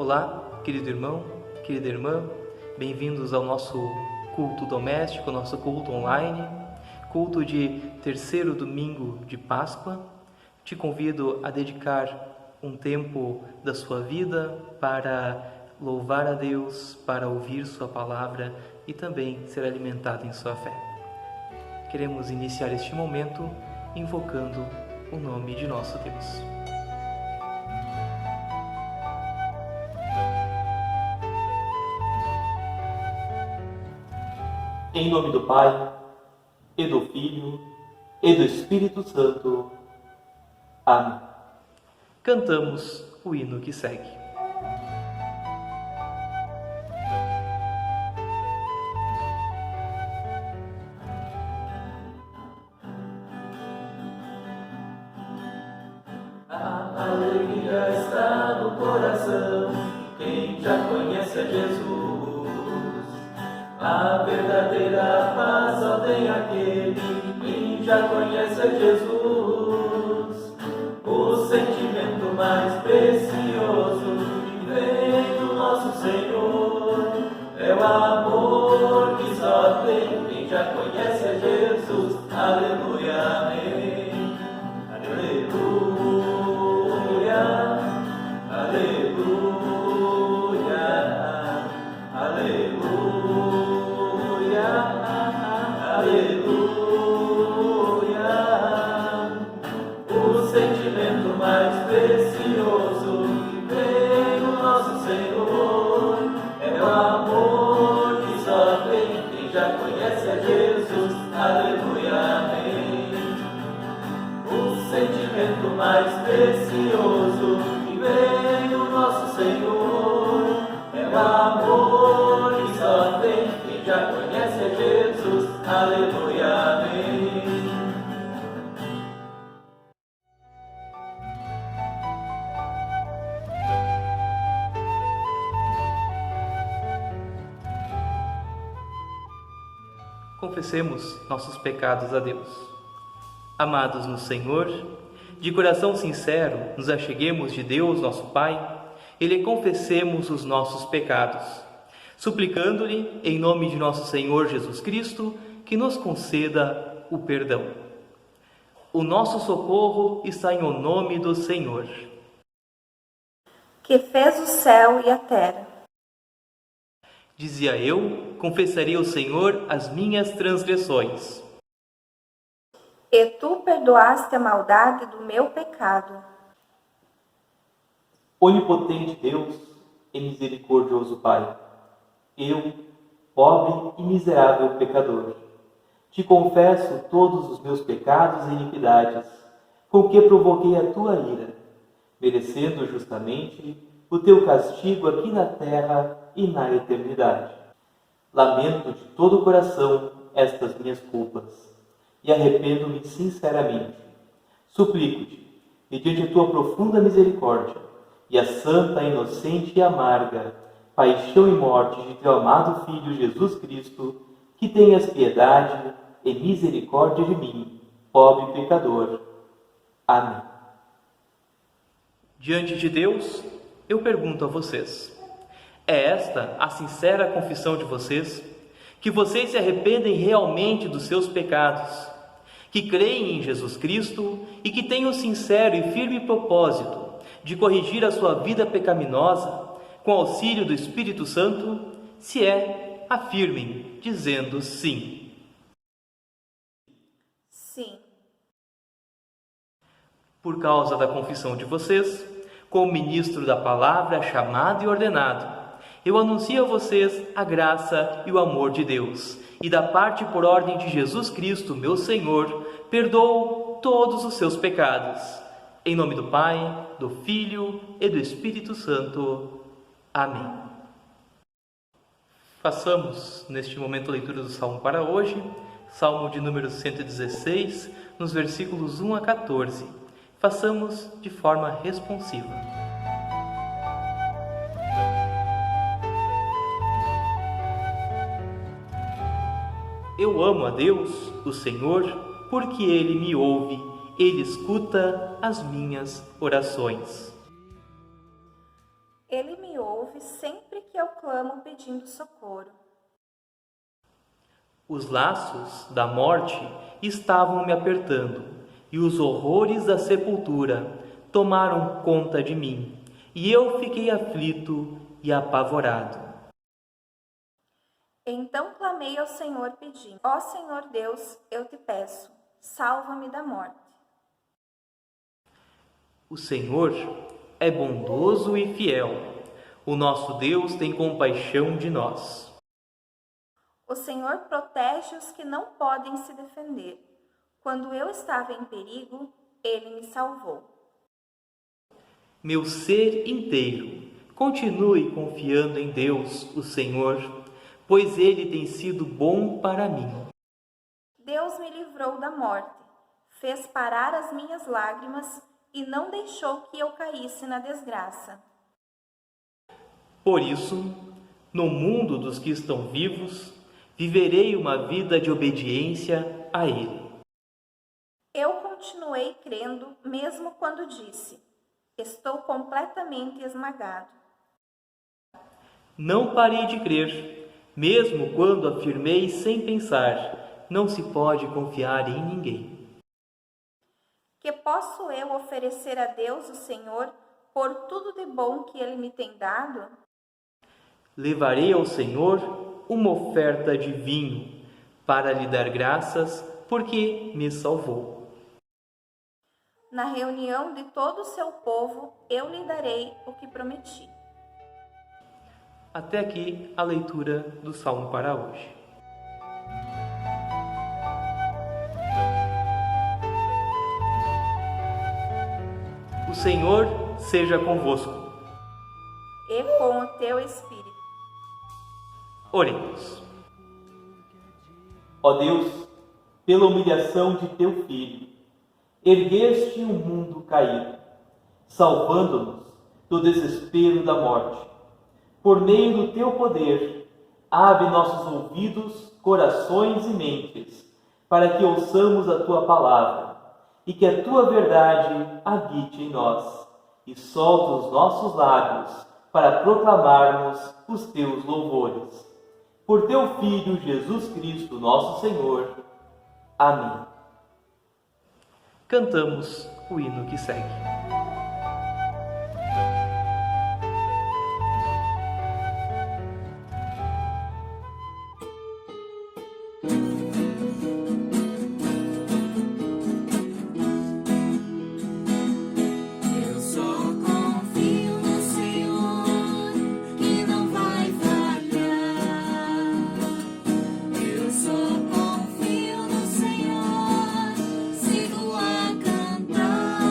Olá, querido irmão, querida irmã, bem-vindos ao nosso culto doméstico, nosso culto online, culto de terceiro domingo de Páscoa. Te convido a dedicar um tempo da sua vida para louvar a Deus, para ouvir sua palavra e também ser alimentado em sua fé. Queremos iniciar este momento invocando o nome de nosso Deus. Em nome do Pai, e do Filho, e do Espírito Santo. Amém. Cantamos o hino que segue. A alegria está no coração, quem já conhece a Jesus. A verdadeira paz só tem aquele que já conhece a Jesus. O sentimento mais precioso que vem do nosso Senhor é o amor que só tem quem já conhece a Jesus. Aleluia, amém. Aleluia, aleluia, aleluia. Aleluia, o sentimento mais precioso que vem do nosso Senhor é o amor que só tem quem já conhece a Jesus. Aleluia, amém. O sentimento mais precioso que vem do nosso Senhor é o amor que só tem quem já conhece a Jesus. Aleluia, amém. Confessemos nossos pecados a Deus. Amados no Senhor, de coração sincero, nos acheguemos de Deus, nosso Pai, e lhe confessemos os nossos pecados, suplicando-lhe, em nome de nosso Senhor Jesus Cristo, que nos conceda o perdão. O nosso socorro está em o nome do Senhor, que fez o céu e a terra. Dizia eu, confessarei ao Senhor as minhas transgressões. E tu perdoaste a maldade do meu pecado. Onipotente Deus e misericordioso Pai, eu, pobre e miserável pecador, te confesso todos os meus pecados e iniquidades, com que provoquei a tua ira, merecendo justamente o teu castigo aqui na terra e na eternidade. Lamento de todo o coração estas minhas culpas e arrependo-me sinceramente. Suplico-te, mediante a tua profunda misericórdia e a santa, inocente e amarga paixão e morte de teu amado Filho Jesus Cristo, que tenhas piedade e misericórdia de mim, pobre pecador. Amém. Diante de Deus, eu pergunto a vocês: é esta a sincera confissão de vocês? Que vocês se arrependem realmente dos seus pecados, que creem em Jesus Cristo e que têm o sincero e firme propósito de corrigir a sua vida pecaminosa com auxílio do Espírito Santo? Se é, afirmem, dizendo sim. Sim. Por causa da confissão de vocês, como ministro da palavra chamado e ordenado, eu anuncio a vocês a graça e o amor de Deus, e da parte por ordem de Jesus Cristo, meu Senhor, perdoo todos os seus pecados. Em nome do Pai, do Filho e do Espírito Santo. Amém. Façamos neste momento a leitura do Salmo para hoje, Salmo de número 116, nos versículos 1 a 14. Façamos de forma responsiva. Eu amo a Deus, o Senhor, porque Ele me ouve, Ele escuta as minhas orações. Ele me ouve sempre que eu clamo pedindo socorro. Os laços da morte estavam me apertando, e os horrores da sepultura tomaram conta de mim, e eu fiquei aflito e apavorado. Então clamei ao Senhor pedindo: Ó Senhor Deus, eu te peço, salva-me da morte. O Senhor é bondoso e fiel. O nosso Deus tem compaixão de nós. O Senhor protege os que não podem se defender. Quando eu estava em perigo, Ele me salvou. Meu ser inteiro, continue confiando em Deus, o Senhor, pois Ele tem sido bom para mim. Deus me livrou da morte, fez parar as minhas lágrimas e não deixou que eu caísse na desgraça. Por isso, no mundo dos que estão vivos, viverei uma vida de obediência a Ele. Eu continuei crendo mesmo quando disse: estou completamente esmagado. Não parei de crer, mesmo quando afirmei sem pensar: não se pode confiar em ninguém. Que posso eu oferecer a Deus, o Senhor, por tudo de bom que Ele me tem dado? Levarei ao Senhor uma oferta de vinho para lhe dar graças, porque me salvou. Na reunião de todo o seu povo, eu lhe darei o que prometi. Até aqui a leitura do Salmo para hoje. O Senhor seja convosco. E com o teu espírito. Oremos. Ó Deus, pela humilhação de teu Filho, ergueste o mundo caído, salvando-nos do desespero da morte. Por meio do teu poder, abre nossos ouvidos, corações e mentes, para que ouçamos a tua palavra e que a tua verdade habite em nós, e solta os nossos lábios para proclamarmos os teus louvores. Por teu Filho Jesus Cristo, nosso Senhor. Amém. Cantamos o hino que segue. Eu só confio no Senhor, que não vai falhar. Eu só confio no Senhor, sigo a cantar.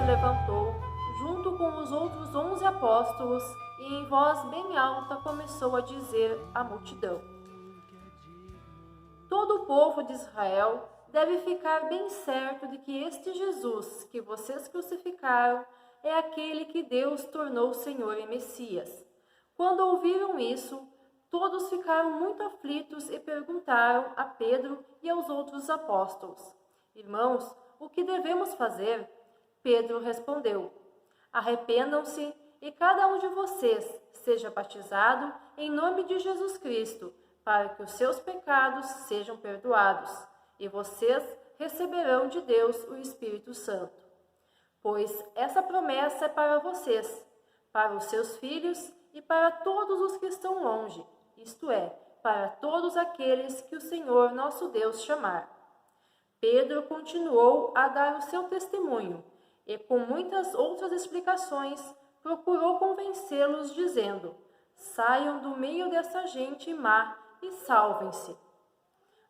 levantou, junto com os outros 11 apóstolos, e em voz bem alta começou a dizer à multidão: todo o povo de Israel deve ficar bem certo de que este Jesus que vocês crucificaram é aquele que Deus tornou Senhor e Messias. Quando ouviram isso, todos ficaram muito aflitos e perguntaram a Pedro e aos outros apóstolos: irmãos, o que devemos fazer? Pedro respondeu: arrependam-se e cada um de vocês seja batizado em nome de Jesus Cristo, para que os seus pecados sejam perdoados, e vocês receberão de Deus o Espírito Santo. Pois essa promessa é para vocês, para os seus filhos e para todos os que estão longe, isto é, para todos aqueles que o Senhor nosso Deus chamar. Pedro continuou a dar o seu testemunho e, com muitas outras explicações, procurou convencê-los, dizendo: saiam do meio dessa gente má e salvem-se.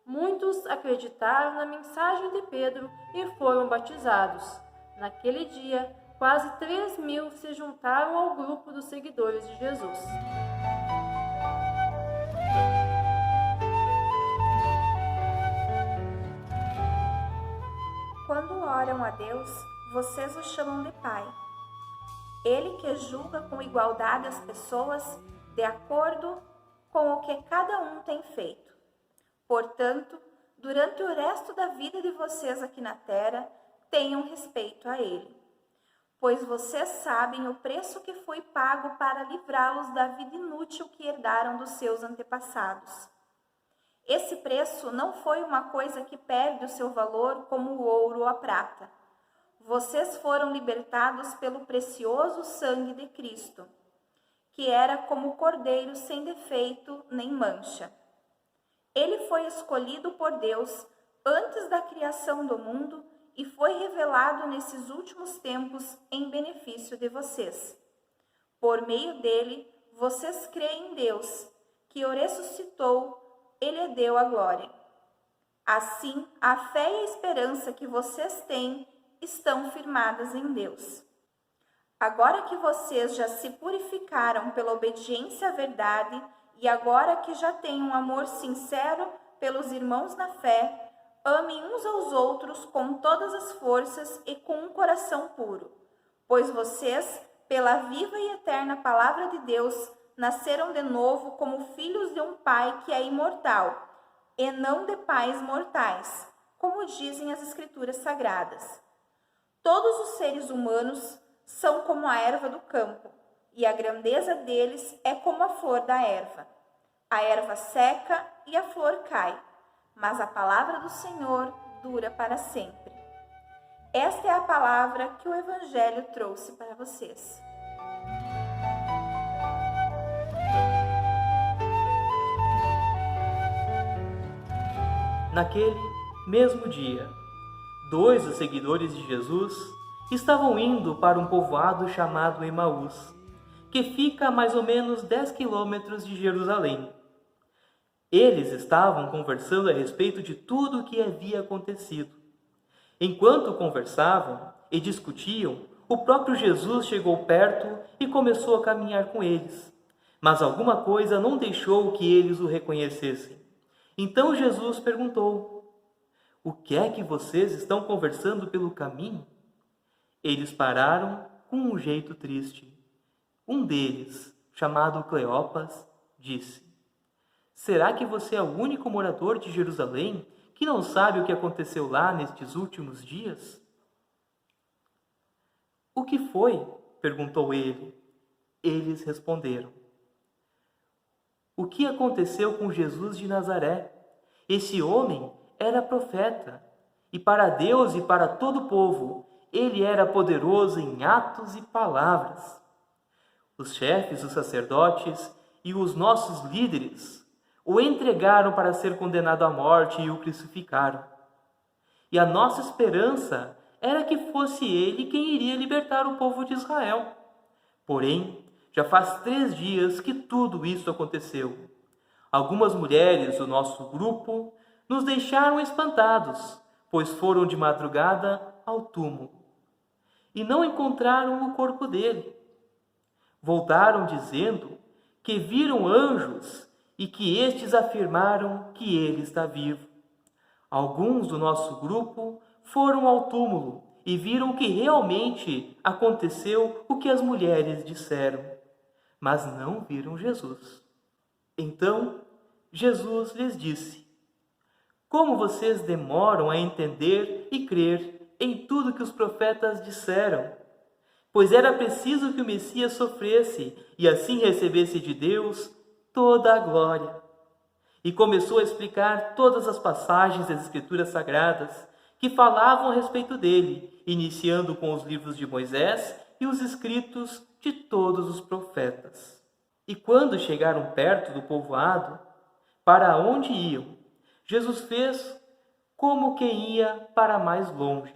Muitos acreditaram na mensagem de Pedro e foram batizados. Naquele dia, quase 3.000 se juntaram ao grupo dos seguidores de Jesus. Quando oram a Deus, vocês o chamam de Pai. Ele que julga com igualdade as pessoas de acordo com o que cada um tem feito. Portanto, durante o resto da vida de vocês aqui na terra, tenham respeito a Ele, pois vocês sabem o preço que foi pago para livrá-los da vida inútil que herdaram dos seus antepassados. Esse preço não foi uma coisa que perde o seu valor como o ouro ou a prata. Vocês foram libertados pelo precioso sangue de Cristo, que era como o cordeiro sem defeito nem mancha. Ele foi escolhido por Deus antes da criação do mundo e foi revelado nesses últimos tempos em benefício de vocês. Por meio dele, vocês creem em Deus, que o ressuscitou, ele deu a glória. Assim, a fé e a esperança que vocês têm estão firmadas em Deus. Agora que vocês já se purificaram pela obediência à verdade e agora que já têm um amor sincero pelos irmãos na fé, amem uns aos outros com todas as forças e com um coração puro, pois vocês, pela viva e eterna palavra de Deus, nasceram de novo como filhos de um Pai que é imortal, e não de pais mortais, como dizem as Escrituras Sagradas. Todos os seres humanos são como a erva do campo, e a grandeza deles é como a flor da erva. A erva seca e a flor cai, mas a palavra do Senhor dura para sempre. Esta é a palavra que o Evangelho trouxe para vocês. Naquele mesmo dia, 2 dos seguidores de Jesus estavam indo para um povoado chamado Emaús, que fica a mais ou menos 10 quilômetros de Jerusalém. Eles estavam conversando a respeito de tudo o que havia acontecido. Enquanto conversavam e discutiam, o próprio Jesus chegou perto e começou a caminhar com eles. Mas alguma coisa não deixou que eles o reconhecessem. Então Jesus perguntou: o que é que vocês estão conversando pelo caminho? Eles pararam com um jeito triste. Um deles, chamado Cleopas, disse: será que você é o único morador de Jerusalém que não sabe o que aconteceu lá nestes últimos dias? O que foi? Perguntou ele. Eles responderam: o que aconteceu com Jesus de Nazaré? Esse homem era profeta, e para Deus e para todo o povo, ele era poderoso em atos e palavras. Os chefes, os sacerdotes e os nossos líderes o entregaram para ser condenado à morte e o crucificaram. E a nossa esperança era que fosse ele quem iria libertar o povo de Israel. Porém, já faz 3 dias que tudo isso aconteceu. Algumas mulheres do nosso grupo nos deixaram espantados, pois foram de madrugada ao túmulo. e não encontraram o corpo dele. Voltaram dizendo que viram anjos e que estes afirmaram que ele está vivo. Alguns do nosso grupo foram ao túmulo e viram que realmente aconteceu o que as mulheres disseram, mas não viram Jesus. Então Jesus lhes disse: como vocês demoram a entender e crer em tudo que os profetas disseram? Pois era preciso que o Messias sofresse e assim recebesse de Deus toda a glória. E começou a explicar todas as passagens das Escrituras Sagradas que falavam a respeito dele, iniciando com os livros de Moisés e os escritos de todos os profetas. E quando chegaram perto do povoado, para onde iam, Jesus fez como que ia para mais longe.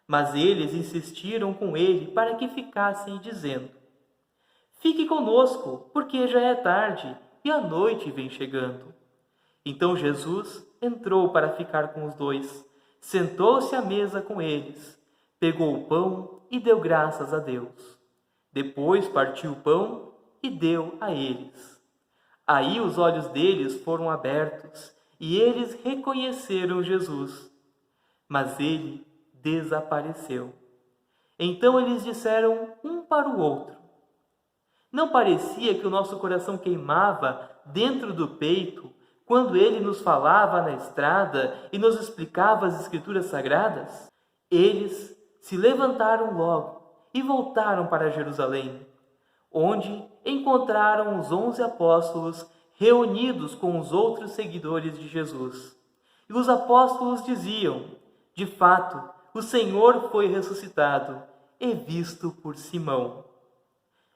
Mas eles insistiram com ele para que ficassem, dizendo: fique conosco, porque já é tarde e a noite vem chegando. Então Jesus entrou para ficar com os dois, sentou-se à mesa com eles, pegou o pão e deu graças a Deus. Depois partiu o pão e deu a eles. Aí os olhos deles foram abertos e eles reconheceram Jesus. Mas ele desapareceu. Então eles disseram um para o outro: não parecia que o nosso coração queimava dentro do peito quando ele nos falava na estrada e nos explicava as Escrituras Sagradas? Eles se levantaram logo e voltaram para Jerusalém, onde encontraram os 11 apóstolos reunidos com os outros seguidores de Jesus. E os apóstolos diziam: de fato, o Senhor foi ressuscitado e visto por Simão.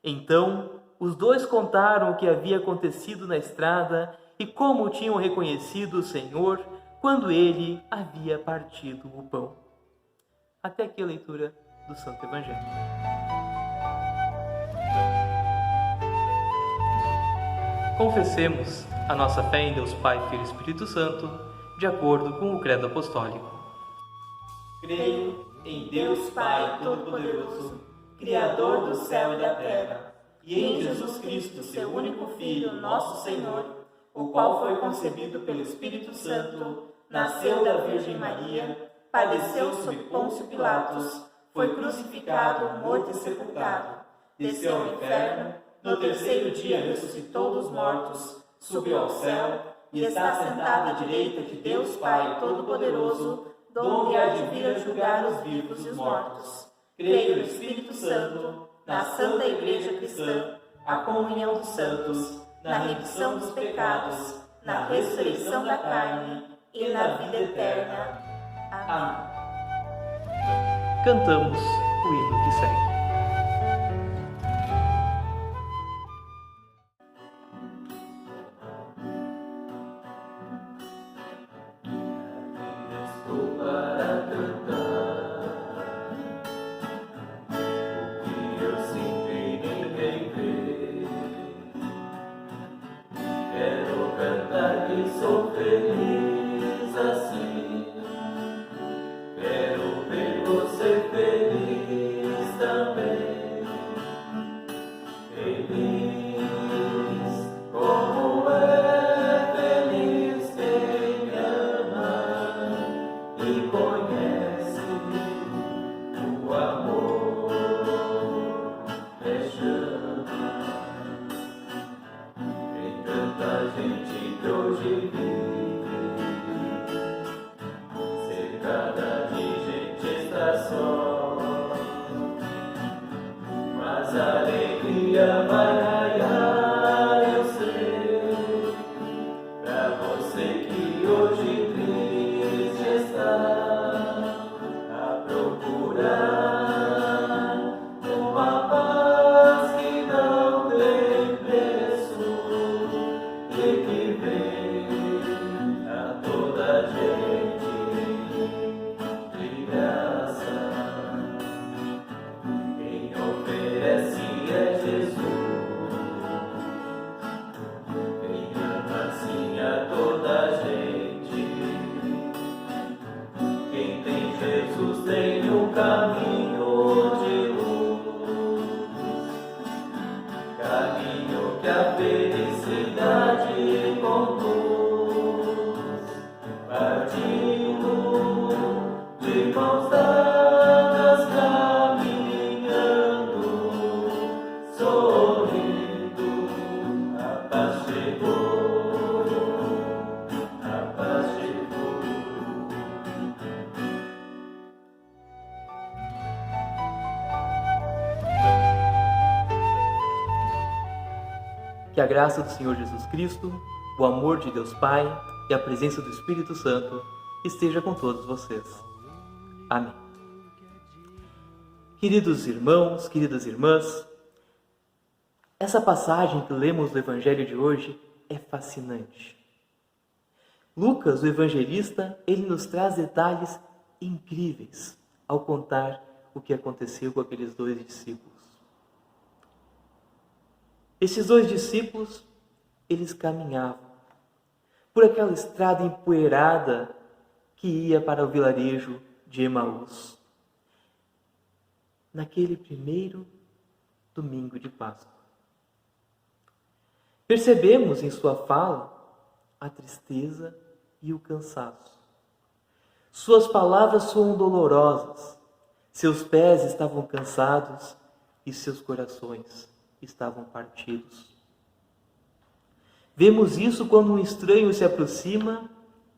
Então, os dois contaram o que havia acontecido na estrada e como tinham reconhecido o Senhor quando ele havia partido o pão. Até aqui a leitura do Santo Evangelho. Confessemos a nossa fé em Deus Pai, Filho e Espírito Santo, de acordo com o Credo Apostólico. Creio em Deus Pai Todo-Poderoso, Criador do céu e da terra, e em Jesus Cristo, seu único Filho, nosso Senhor, o qual foi concebido pelo Espírito Santo, nasceu da Virgem Maria, padeceu sob Pôncio Pilatos, foi crucificado, morto e sepultado, desceu ao inferno, no terceiro dia ressuscitou dos mortos, subiu ao céu e está sentado à direita de Deus Pai Todo-Poderoso, donde há de vir a julgar os vivos e os mortos. Creio no Espírito Santo, na Santa Igreja Cristã, a comunhão dos santos, na remissão dos pecados, na ressurreição da carne e na vida eterna. Amém. Cantamos o hino que segue. Sou feliz assim, quero ver você feliz também, feliz como é feliz quem me ama e conhece o amor é chama. Tem tanta gente que hoje cercada de gente está só, mas a alegria vai raiar, eu sei, pra você que hoje triste está a procurar uma paz que não tem preço e que vem a toda gente de graça. Quem oferece é Jesus, Que a graça do Senhor Jesus Cristo, o amor de Deus Pai e a presença do Espírito Santo esteja com todos vocês. Amém. Queridos irmãos, queridas irmãs, essa passagem que lemos do Evangelho de hoje é fascinante. Lucas, o evangelista, ele nos traz detalhes incríveis ao contar o que aconteceu com aqueles 2 discípulos. Esses 2 discípulos, eles caminhavam por aquela estrada empoeirada que ia para o vilarejo de Emaús, naquele primeiro domingo de Páscoa. Percebemos em sua fala a tristeza e o cansaço. Suas palavras soam dolorosas, seus pés estavam cansados e seus corações estavam partidos. Vemos isso quando um estranho se aproxima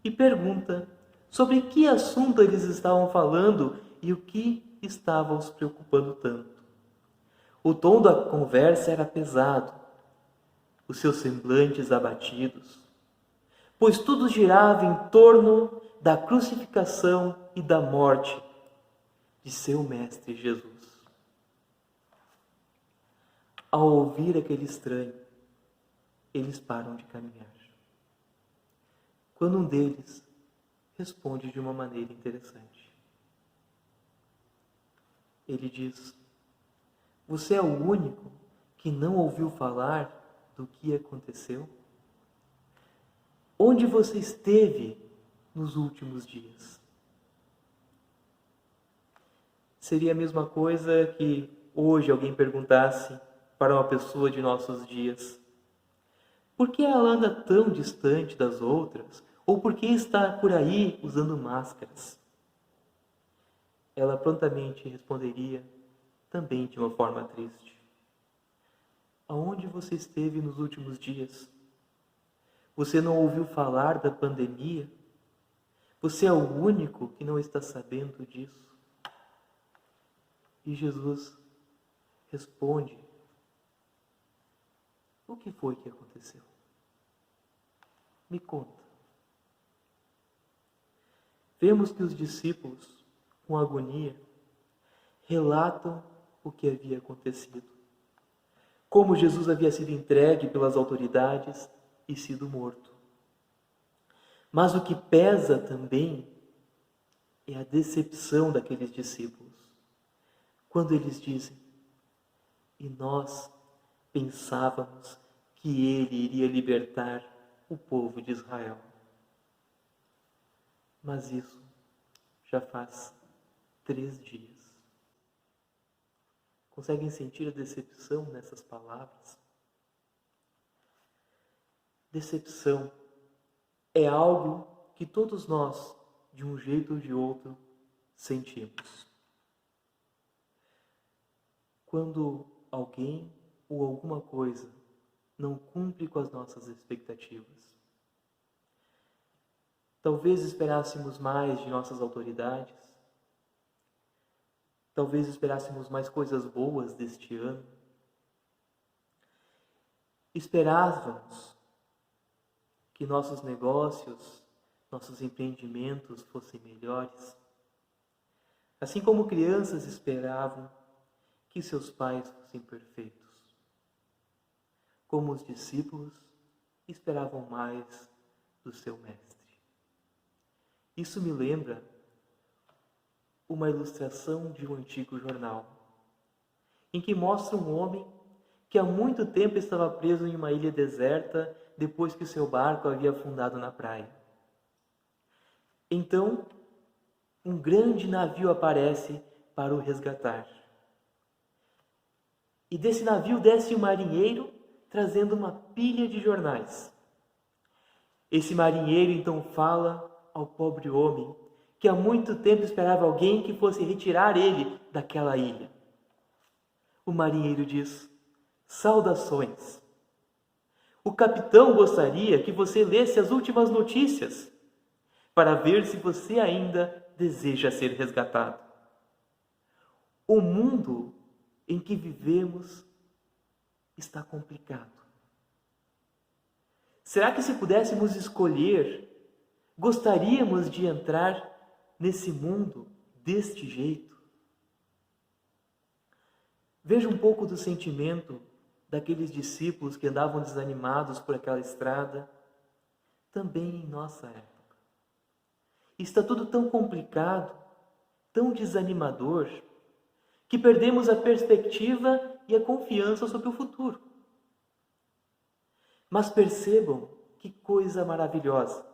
e pergunta sobre que assunto eles estavam falando e o que estava os preocupando tanto. O tom da conversa era pesado, os seus semblantes abatidos, pois tudo girava em torno da crucificação e da morte de seu Mestre Jesus. Ao ouvir aquele estranho, eles param de caminhar. Quando um deles responde de uma maneira interessante. Ele diz: "Você é o único que não ouviu falar do que aconteceu? Onde você esteve nos últimos dias?" Seria a mesma coisa que hoje alguém perguntasse para uma pessoa de nossos dias: por que ela anda tão distante das outras? Ou por que está por aí usando máscaras? Ela prontamente responderia, também de uma forma triste: aonde você esteve nos últimos dias? Você não ouviu falar da pandemia? Você é o único que não está sabendo disso? E Jesus responde: o que foi que aconteceu? Me conta. Vemos que os discípulos, com agonia, relatam o que havia acontecido. Como Jesus havia sido entregue pelas autoridades e sido morto. Mas o que pesa também é a decepção daqueles discípulos, quando eles dizem: e nós pensávamos que ele iria libertar o povo de Israel. Mas isso já faz 3 dias. Conseguem sentir a decepção nessas palavras? Decepção é algo que todos nós, de um jeito ou de outro, sentimos. Quando alguém ou alguma coisa não cumpre com as nossas expectativas. Talvez esperássemos mais de nossas autoridades. Talvez esperássemos mais coisas boas deste ano. Esperávamos que nossos negócios, nossos empreendimentos fossem melhores. Assim como crianças esperavam que seus pais fossem perfeitos. Como os discípulos esperavam mais do seu mestre. Isso me lembra uma ilustração de um antigo jornal, em que mostra um homem que há muito tempo estava preso em uma ilha deserta depois que seu barco havia afundado na praia. Então, um grande navio aparece para o resgatar. E desse navio desce um marinheiro trazendo uma pilha de jornais. Esse marinheiro então fala ao pobre homem que há muito tempo esperava alguém que fosse retirar ele daquela ilha. O marinheiro diz: saudações. O capitão gostaria que você lesse as últimas notícias para ver se você ainda deseja ser resgatado. O mundo em que vivemos está complicado. Será que se pudéssemos escolher, gostaríamos de entrar nesse mundo deste jeito? Veja um pouco do sentimento daqueles discípulos que andavam desanimados por aquela estrada, também em nossa época. Está tudo tão complicado, tão desanimador, que perdemos a perspectiva e a confiança sobre o futuro. Mas percebam que coisa maravilhosa.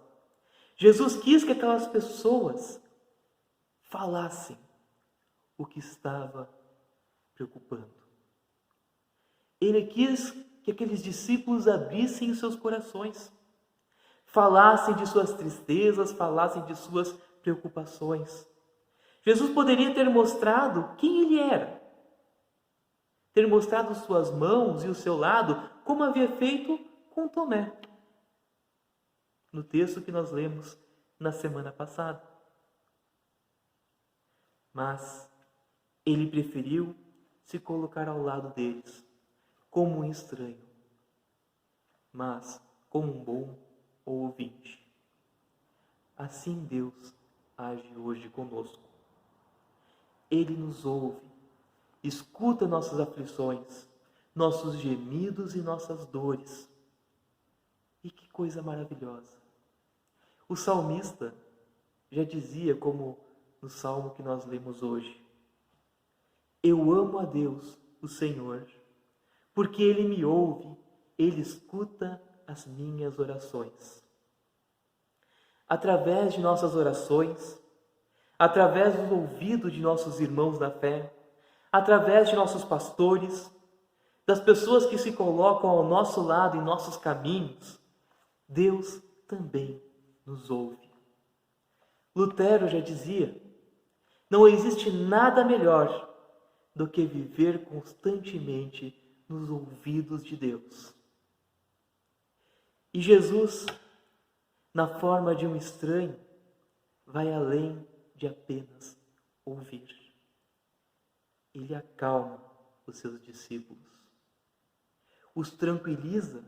Jesus quis que aquelas pessoas falassem o que estava preocupando. Ele quis que aqueles discípulos abrissem os seus corações, falassem de suas tristezas, falassem de suas preocupações. Jesus poderia ter mostrado quem ele era, ter mostrado suas mãos e o seu lado, como havia feito com Tomé, no texto que nós lemos na semana passada. Mas ele preferiu se colocar ao lado deles, como um estranho, mas como um bom ouvinte. Assim Deus age hoje conosco. Ele nos ouve, escuta nossas aflições, nossos gemidos e nossas dores. E que coisa maravilhosa! O salmista já dizia, como no salmo que nós lemos hoje: eu amo a Deus, o Senhor, porque Ele me ouve, Ele escuta as minhas orações. Através de nossas orações, através do ouvido de nossos irmãos na fé, através de nossos pastores, das pessoas que se colocam ao nosso lado em nossos caminhos, Deus também nos ouve. Lutero já dizia: não existe nada melhor do que viver constantemente nos ouvidos de Deus. E Jesus, na forma de um estranho, vai além de apenas ouvir. Ele acalma os seus discípulos, os tranquiliza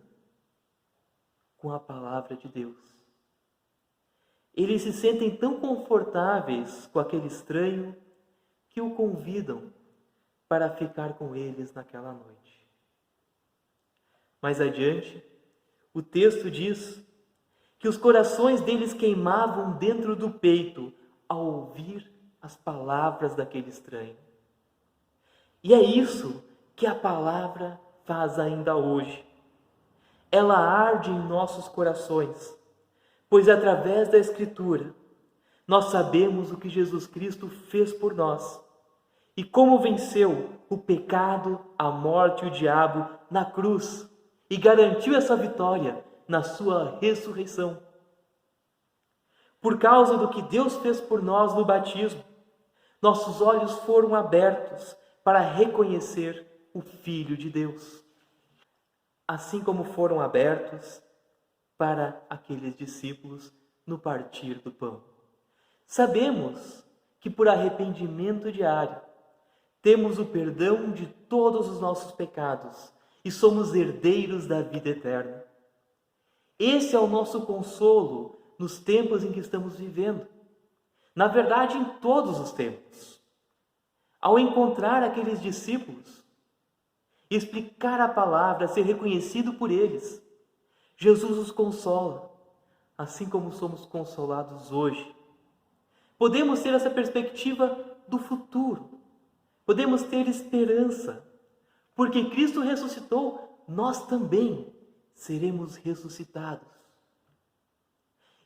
com a palavra de Deus. Eles se sentem tão confortáveis com aquele estranho que o convidam para ficar com eles naquela noite. Mais adiante, o texto diz que os corações deles queimavam dentro do peito ao ouvir as palavras daquele estranho. E é isso que a palavra faz ainda hoje. Ela arde em nossos corações, pois através da Escritura nós sabemos o que Jesus Cristo fez por nós e como venceu o pecado, a morte e o diabo na cruz e garantiu essa vitória na sua ressurreição. Por causa do que Deus fez por nós no batismo, nossos olhos foram abertos para reconhecer o Filho de Deus, assim como foram abertos para aqueles discípulos no partir do pão. Sabemos que por arrependimento diário temos o perdão de todos os nossos pecados e somos herdeiros da vida eterna. Esse é o nosso consolo nos tempos em que estamos vivendo. Na verdade, em todos os tempos. Ao encontrar aqueles discípulos, explicar a palavra, ser reconhecido por eles, Jesus os consola, assim como somos consolados hoje. Podemos ter essa perspectiva do futuro. Podemos ter esperança. Porque Cristo ressuscitou, nós também seremos ressuscitados.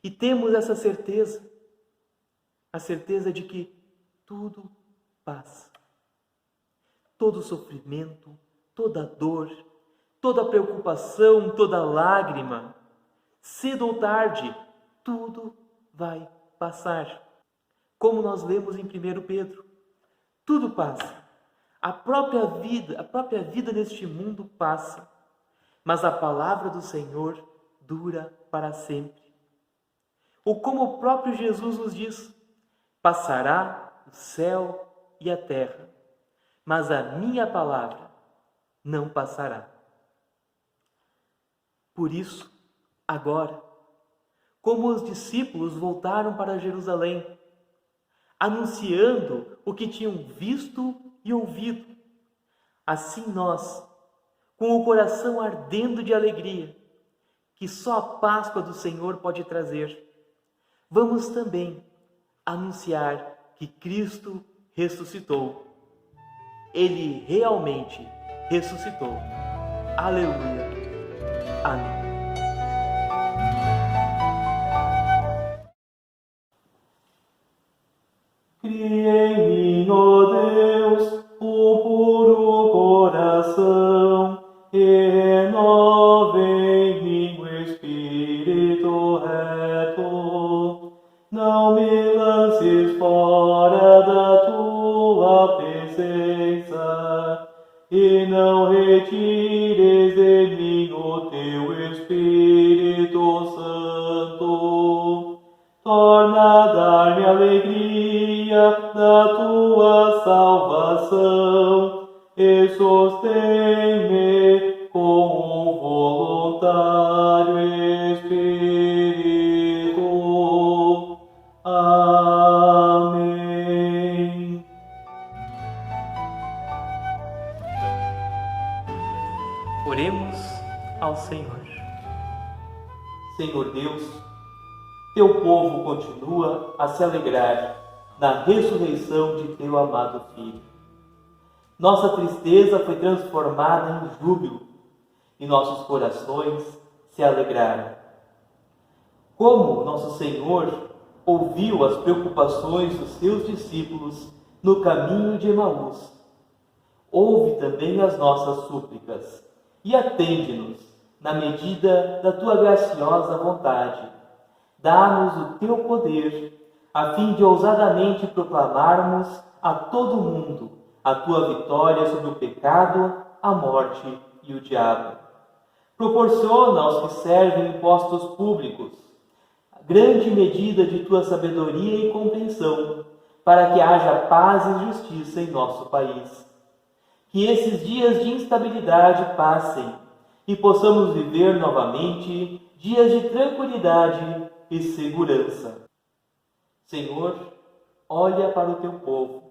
E temos essa certeza, a certeza de que tudo passa. Todo sofrimento, toda dor, toda preocupação, toda lágrima, cedo ou tarde, tudo vai passar. Como nós lemos em 1 Pedro, tudo passa. A própria vida neste mundo passa, mas a palavra do Senhor dura para sempre. Ou como o próprio Jesus nos diz: passará o céu e a terra, mas a minha palavra não passará. Por isso, Agora, como os discípulos voltaram para Jerusalém, anunciando o que tinham visto e ouvido, assim nós, com o coração ardendo de alegria, que só a Páscoa do Senhor pode trazer, vamos também anunciar que Cristo ressuscitou. Ele realmente ressuscitou. Aleluia. Amém. Cria em mim, ó Deus, um puro coração, e renova em mim o espírito reto. Não me lances fora da tua presença, e não retires de mim o teu Espírito Santo. Torna a dar-me alegria da tua salvação e sustém-me com um voluntário espírito. Amém. Oremos ao Senhor. Senhor Deus, teu povo continua a se alegrar na ressurreição de teu amado Filho. Nossa tristeza foi transformada em júbilo e nossos corações se alegraram. Como nosso Senhor ouviu as preocupações dos seus discípulos no caminho de Emaús, ouve também as nossas súplicas e atende-nos na medida da tua graciosa vontade. Dá-nos o teu poder, a fim de ousadamente proclamarmos a todo mundo a tua vitória sobre o pecado, a morte e o diabo. Proporciona aos que servem em postos públicos grande medida de tua sabedoria e compreensão, para que haja paz e justiça em nosso país. Que esses dias de instabilidade passem e possamos viver novamente dias de tranquilidade e segurança. Senhor, olha para o teu povo,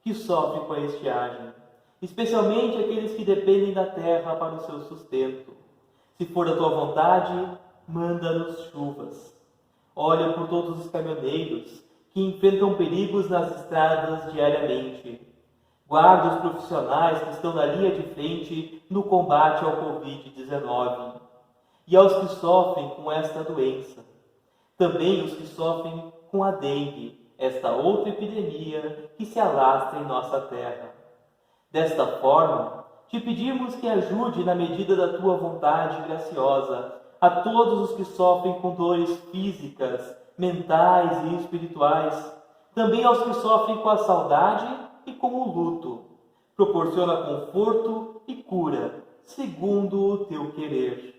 que sofre com a estiagem, especialmente aqueles que dependem da terra para o seu sustento. Se for a tua vontade, manda-nos chuvas. Olha por todos os caminhoneiros que enfrentam perigos nas estradas diariamente. Guarda os profissionais que estão na linha de frente no combate ao Covid-19 e aos que sofrem com esta doença. Também os que sofrem com a dengue, esta outra epidemia que se alastra em nossa terra. Desta forma, te pedimos que ajude na medida da tua vontade graciosa a todos os que sofrem com dores físicas, mentais e espirituais, também aos que sofrem com a saudade e com o luto. Proporciona conforto e cura, segundo o teu querer.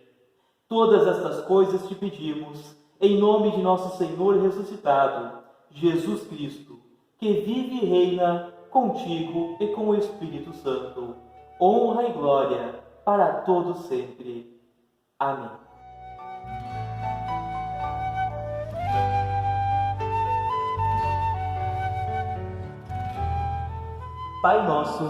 Todas estas coisas te pedimos, em nome de nosso Senhor ressuscitado, Jesus Cristo, que vive e reina contigo e com o Espírito Santo, honra e glória para todos sempre. Amém. Pai nosso,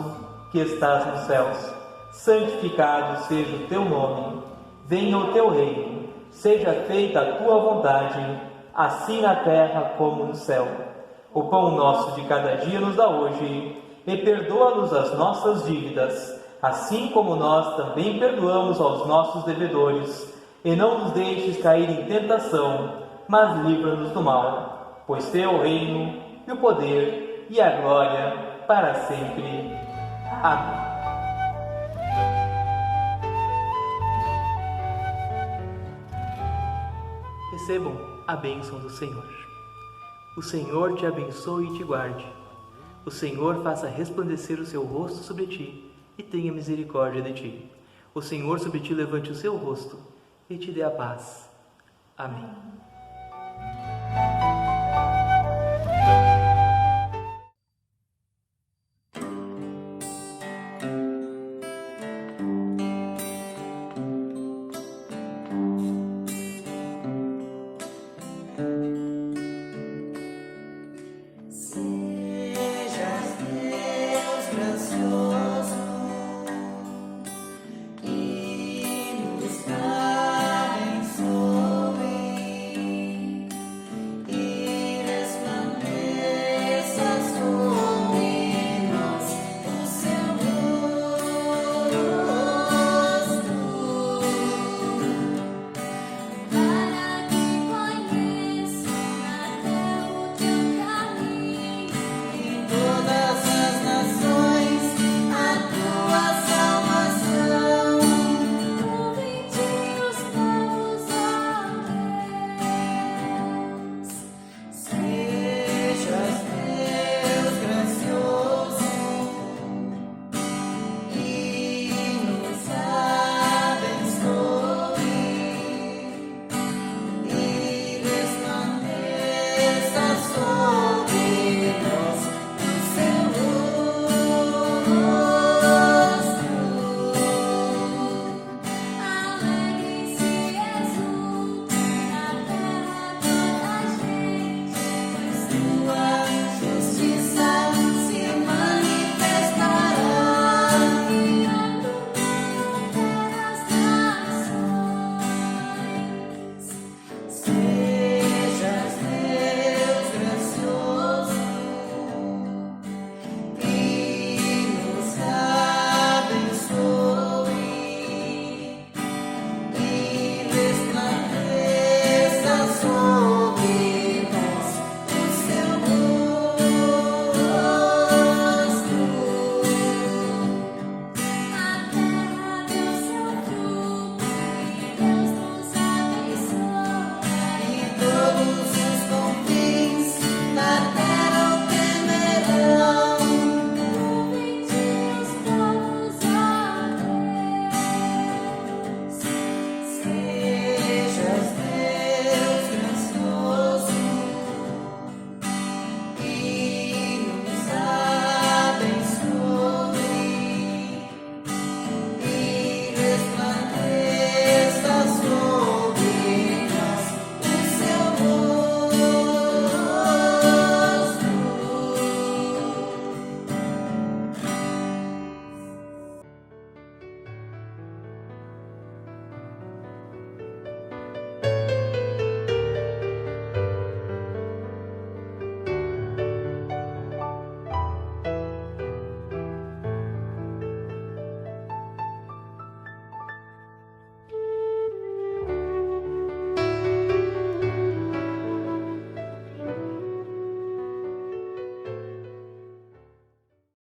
que estás nos céus, santificado seja o teu nome. Venha o teu reino, seja feita a tua vontade, assim na terra como no céu. O pão nosso de cada dia nos dá hoje, e perdoa-nos as nossas dívidas, assim como nós também perdoamos aos nossos devedores. E não nos deixes cair em tentação, mas livra-nos do mal. Pois teu é o reino, e o poder, e a glória, para sempre. Amém. Recebam a bênção do Senhor. O Senhor te abençoe e te guarde. O Senhor faça resplandecer o seu rosto sobre ti e tenha misericórdia de ti. O Senhor sobre ti levante o seu rosto e te dê a paz. Amém.